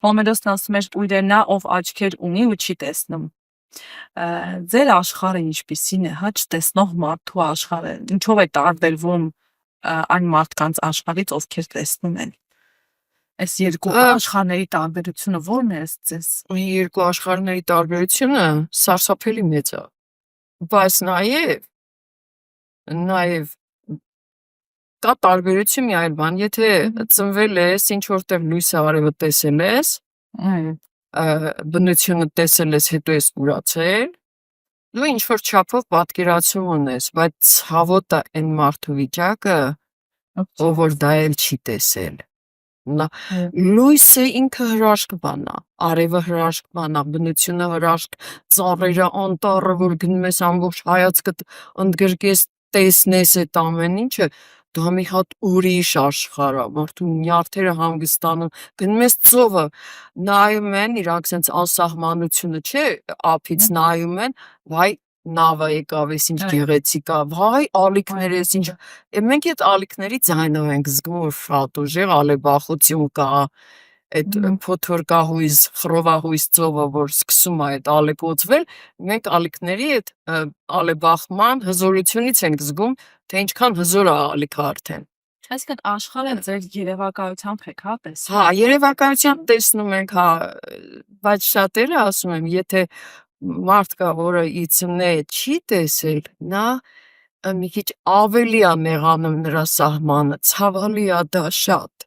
Հոմերոսն ասում էր ուր է նա, ով աչքեր ունի ու չի տեսնում։ Ձեր աշխարհը ինչպիսին է, հա, չտեսնող մարդու աշխարհը, ինչով է տարբերվում այն մարդկանց աշխարհից, ովքեր տեսնում են։ Այս երկու աշխարհների տարբերությունը ո՞րն է ձեզ։ Երկու աշխարհների տարբերությունը սարսափելի մեծ է, բայց նաև կա տարբերություն մի այլ բան, եթե ծնվել ես, ինչ որտեղ լույսը արևը տեսել ես, բնությունը տեսել ես, հետո ես կուրացել, դու ինչ որ չափով պատկերացում ունես, բայց ցավոտը այն մարդու վիճակը, ով որ դա էլ չի տեսել։ Լույսը ինքը հրաշք բան է, արևը հրաշք բան է, բնությունը հրաշք, ծառերը, անտառը, որ գնում ես ամբողջ հայացքդ ընդգրկես, տեսնես այդ ամեն ինչը, դա մի հատ ուրիշ աշխարհ է, մարդու նյարդերը հանգստանում, գնում ես ծովը, նայում են, իրանք սենց անսահմանությունը չէ, ափից նայում են, վայ նավը եկավ, ես ինչ գեղեցիկ է, վայ ալիքներ ես ինչ, մենք այդ ալիքների ձայնով ենք զգում, որ շատ ուժեղ ալեբախություն կա, այդ փոթորկահույզ, խռովահույզ ծովը, որ սկսում է այդ ալեկոծվել, մենք ալիքների այդ ալեբախման հզորությունից ենք զգում, թե ինչքան հզոր է ալիքը արդեն։ Այսինքն աշխարհը ձեր երևակայությամբ եք, հա, տեսնում։ Հա, երևակայությամբ տեսնում ենք, հա, բայց շատերը ասում եմ, եթե մարդ կա, որը իցնե չի տեսել, նա մի քիչ ավելի է նեղանում նրա սահմանը, ցավալի է դա շատ,